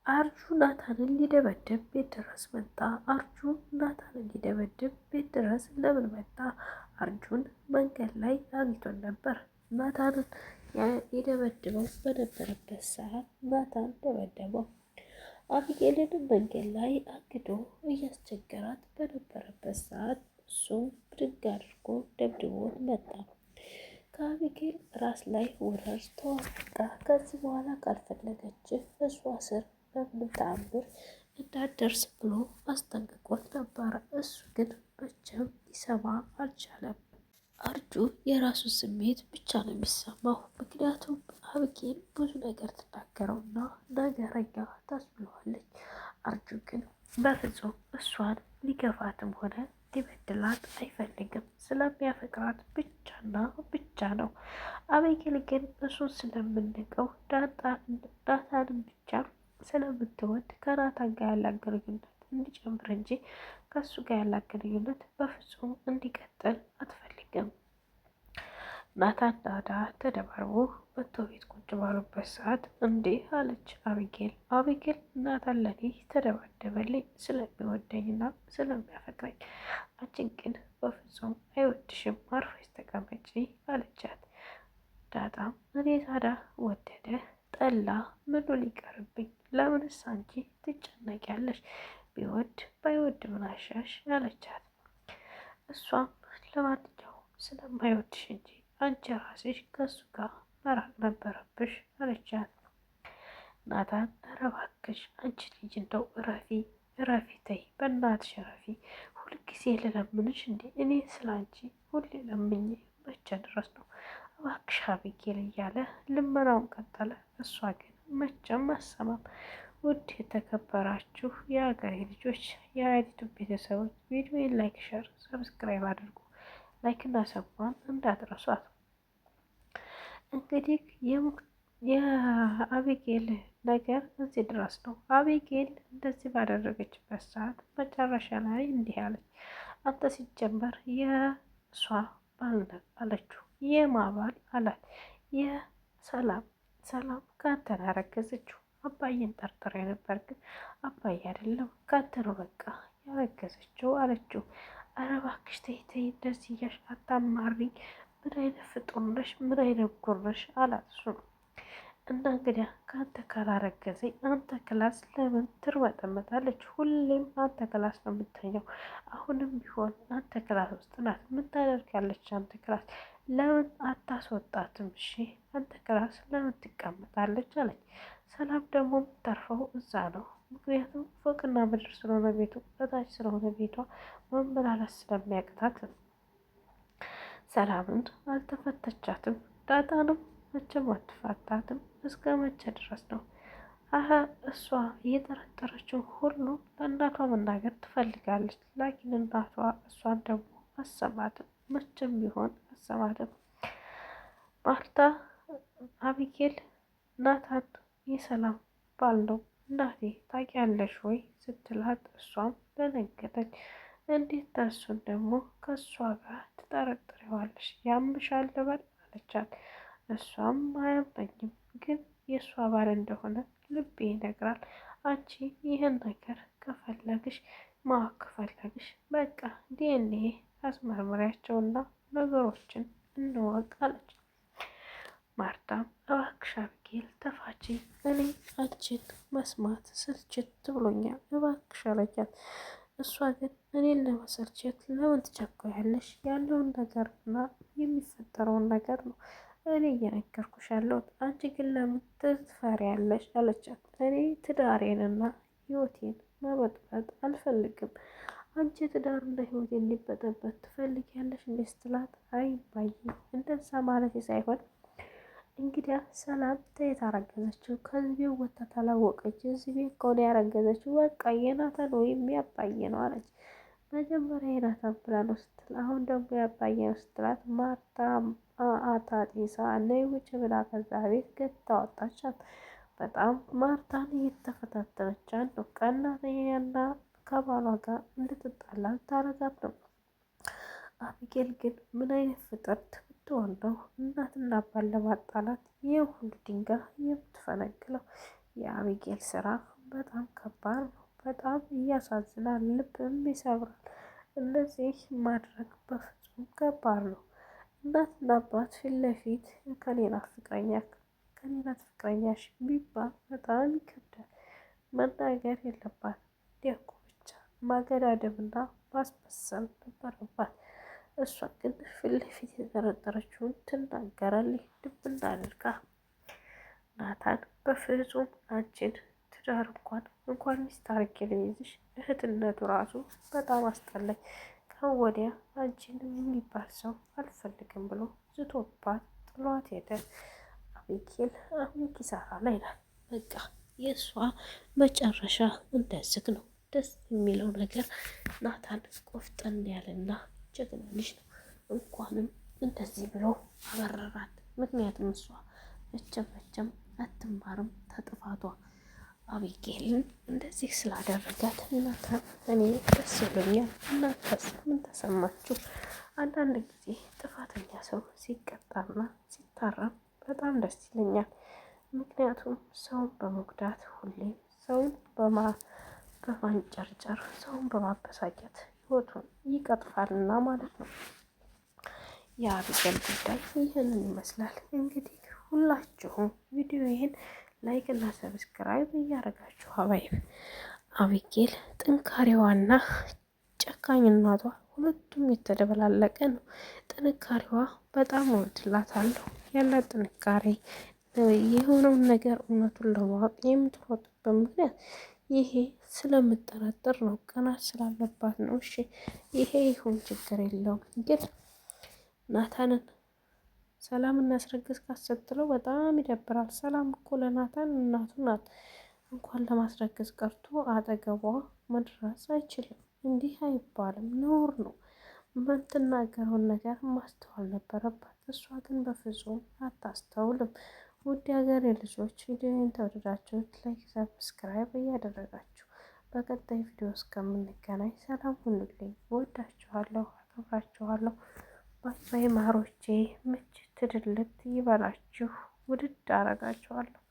አርጁ ናታንን ሊደበድብ ቤት ድረስ መጣ። አርጁ ናታንን ሊደበድብ ቤት ድረስ ለምን መጣ? አርጁን መንገድ ላይ አግኝቶን ነበር። ናታንን የደበድበው በነበረበት ሰዓት ናታን ደበደበው። አቢጌልን መንገድ ላይ አግዶ እያስቸገራት በነበረበት ሰዓት እሱም ብድግ አድርጎ ደብድቦት መጣ። ከአቢጌል ራስ ላይ ውረር ተዋጋ። ከዚህ በኋላ ካልፈለገች እሷ ስር በምንም ተአምር እንዳትደርስ ብሎ አስጠንቅቆት ነበረ። እሱ ግን መቼም ሊሰማ አልቻለም። አርጁ የራሱ ስሜት ብቻ ነው የሚሰማው። ምክንያቱም አቢጌል ብዙ ነገር ትናገረውና ነገረኛ ታስብለዋለች። አርጁ ግን በፍጹም እሷን ሊገፋትም ሆነ ሊበድላት አይፈልግም። ስለሚያፈቅራት ብቻና ብቻ ነው። አቢጌል ግን እሱን ስለምንቀው ናታንን ብቻ ስለምትወድ ከናታን ጋር ያላት ግንኙነት እንዲጨምር እንጂ ከሱ ጋር ያላት ግንኙነት በፍጹም እንዲቀጥል አትፈልግም። ናታን ዳዳ ተደባርቦ መቶ ቤት ቁጭ ባሉበት ሰዓት እንዲህ አለች አቢጌል። አቢጌል ናታን ለኔ ተደባደበልኝ ስለሚወደኝና ስለሚያፈቅረኝ፣ አንቺን ግን በፍጹም አይወድሽም፣ አርፈሽ ተቀመጪ አለቻት። ዳጣም እኔ ታዲያ ወደደ ጠላ ምኑ ሊቀርብኝ? ለምንስ አንቺ ትጨነቂያለሽ? ቢወድ ባይወድ ምን አሻሽ አለቻት። እሷም ለማንኛውም ስለማይወድሽ እንጂ አንቺ ራስሽ ከሱ ጋር መራቅ ነበረብሽ አለቻት። ናታን ኧረ እባክሽ አንቺ ልጅ እንደው እረፊ ተይ በእናትሽ እረፊ። ሁልጊዜ ልለምንሽ እንዴ? እኔ ስለ አንቺ ሁሌ ለምኜ መቼ ድረስ ነው? እባክሽ አቢጌል እያለ ልመናውን ቀጠለ። እሷ ግን መቼም አሰማም። ውድ የተከበራችሁ የሀገሬ ልጆች የሀያቲቱ ቤተሰቦች ቪዲዮን ላይክ፣ ሸር፣ ሰብስክራይብ አድርጉ። ላይክ እና ሰቧን እንዳትረሷት። እንግዲህ የአቢጌል ነገር እዚህ ድረስ ነው። አቢጌል እንደዚህ ባደረገችበት ሰዓት መጨረሻ ላይ እንዲህ አለች። አንተ ሲጀመር የእሷ ባል አለችው። የማ ባል አላት። የሰላም ከአንተ ነው ያረገዘችው። አባዬን ጠርጥሬ ነበር፣ ግን አባዬ አይደለም ከአንተ ነው በቃ ያረገዘችው አለችው። ኧረ እባክሽ ተይ ተይ እንደዚህ እያልሽ አታማሪኝ። ምን አይነት ፍጡር ነሽ? ምን አይነት ጉር ነሽ? አላት እሱ ነው። እና እንግዲያ ከአንተ ካላረገዘኝ አንተ ክላስ ለምን ትርመጠመጣለች? ሁሌም አንተ ክላስ ነው የምተኘው። አሁንም ቢሆን አንተ ክላስ ውስጥ ናት። ምን ታደርጋለች አንተ ክላስ? ለምን አታስወጣትም? እሺ አንተ ክላስ ለምን ትቀመጣለች? አለች። ሰላም ደግሞ የምታርፈው እዛ ነው። ምክንያቱም ፎቅና ምድር ስለሆነ ቤቱ፣ በታች ስለሆነ ቤቷ መመላለስ ስለሚያቅታት ሰላምን አልተፈተቻትም። ዳጣንም መቼም አትፋታትም። እስከ መቼ ድረስ ነው? እሷ እየጠረጠረችው ሁሉ ለእናቷ መናገር ትፈልጋለች። ላኪን እናቷ እሷን ደግሞ አሰማትም። መቼም ቢሆን አሰማትም። ማርታ አቢጌል ናታን የሰላም ባል ነው እናቴ ታውቂያለሽ ወይ ስትላት፣ እሷም ደነገጠች። እንዴት ተርሱን ደግሞ ከእሷ ጋር ትጠረጥሪዋለሽ? ያምሻል ልበል አለቻት። እሷም አያመኝም፣ ግን የእሷ ባል እንደሆነ ልቤ ይነግራል። አንቺ ይህን ነገር ከፈለግሽ ማወቅ ከፈለግሽ በቃ ዲኤንኤ አስመርምሪያቸውና ነገሮችን እንወቅ አለች። ማርታም እባክሽ አቢጌል ተፋቺ፣ እኔ አንቺን መስማት ስልችት ብሎኛል እባክሽ አለቻት። እሷ ግን እኔን ለመሰልቸት ለምን ትቸኩያለሽ? ያለውን ነገርና የሚፈጠረውን ነገር ነው እኔ እየነገርኩሽ ያለሁት። አንቺ ግን ለምን ትፈሪያለሽ? አለቻት። እኔ ትዳሬንና ህይወቴን መበጥበጥ አልፈልግም። አንቺ ትዳርና ህይወቴ እንዲበጠበት ትፈልጊያለሽ እንዴ ስትላት፣ አይ ባይ እንደዛ ማለት ሳይሆን እንግዲያ ሰላም ተየት አረገዘችው? ከዚህ ቤት ወጥታ ታላወቀች። እዚህ ቤት ከሆነ ያረገዘችው በቃ የናታን ወይም ያባየ ነው አለች። መጀመሪያ የናታን ብላ ነው ስትል፣ አሁን ደግሞ ያባየ ነው ስትላት፣ ማርታ አታጢሳ ነይ ውጭ ብላ ከዛ ቤት ገታ ወጣቻት። በጣም ማርታን እየተፈታተነቻት ነው። ቀናተኛና ከባሏ ጋር እንድትጣላ ታረጋት ነው። አቢጌል ግን ምን አይነት ፍጥረት ብትሆን ነው እናትና አባን ለማጣላት ይህ ሁሉ ድንጋይ የምትፈነቅለው? የአቢጌል ስራ በጣም ከባድ ነው። በጣም እያሳዝናል፣ ልብም ይሰብራል። እንደዚህ ማድረግ በፍጹም ከባድ ነው። እናትና አባት ፊት ለፊት ከኔናት ፍቅረኛሽ ቢባል በጣም ይከብዳል። መናገር የለባት እንዲያውቁ ብቻ ማገዳደምና ማስመሰል ነበረባት። እሷ ግን ፊት ለፊት የጠረጠረችውን ትናገራለች። ድብና አድርጋ ናታን በፍጹም አንቺን ትዳር እንኳን ሚስት አድርጌ ልይዝሽ፣ እህትነቱ ራሱ በጣም አስጠላኝ። ከወዲያ አንቺን የሚባል ሰው አልፈልግም ብሎ ዝቶባት ጥሏት ሄደ። አቤጌል አሁን ኪሳራ ላይ ናት። በቃ የእሷ መጨረሻ እንደዚህ ነው። ደስ የሚለው ነገር ናታን ቆፍጠን ያለና ጀግና ልጅ ነው። እንኳንም እንደዚህ ብሎ አበረራት። ምክንያቱም እሷ መቼም አትማርም ተጥፋቷ። አቢጌልን እንደዚህ ስላደረጋት ናታን እኔ ደስ ብሎኛል። እናንተስ ምን ተሰማችሁ? አንዳንድ ጊዜ ጥፋተኛ ሰው ሲቀጣና ሲታረም በጣም ደስ ይለኛል። ምክንያቱም ሰውን በመጉዳት ሁሌም ሰውን በማንጨርጨር ሰውን በማበሳጨት ህይወቱን ይቀጥፋልና ማለት ነው። የአቢጌል ጉዳይ ይህንን ይመስላል። እንግዲህ ሁላችሁም ቪዲዮዬን ላይክ እና ሰብስክራይብ እያደረጋችሁ አቢጌል ጥንካሬዋና ጨካኝነቷ ሁለቱም የተደበላለቀ ነው። ጥንካሬዋ በጣም እወድላታለሁ። ያላት ጥንካሬ የሆነውን ነገር እውነቱን ለማወቅ የምትሮጥበት ምክንያት ይሄ ስለምጠረጥር ነው። ቅናት ስላለባት ነው። እሺ ይሄ ይሁን ችግር የለውም። ግን ናታንን ሰላም እናስረግዝ ካሰጥለው በጣም ይደብራል። ሰላም እኮ ለናታን እናቱ ናት። እንኳን ለማስረገዝ ቀርቶ አጠገቧ መድረስ አይችልም። እንዲህ አይባልም፣ ነውር ነው። የምትናገረውን ነገር ማስተዋል ነበረባት። እሷ ግን በፍጹም አታስተውልም። ውድ ሀገሬ ልጆች ቪዲዮን ተወደዳችሁት ላይክ፣ ሰብስክራይብ እያደረጋችሁ በቀጣይ ቪዲዮ እስከምንገናኝ ሰላም ሁኑልኝ። ወዳችኋለሁ፣ አከብራችኋለሁ። ባይ ባይ ማሮቼ። ምች ትድልት ይበላችሁ። ውድድ አረጋችኋለሁ።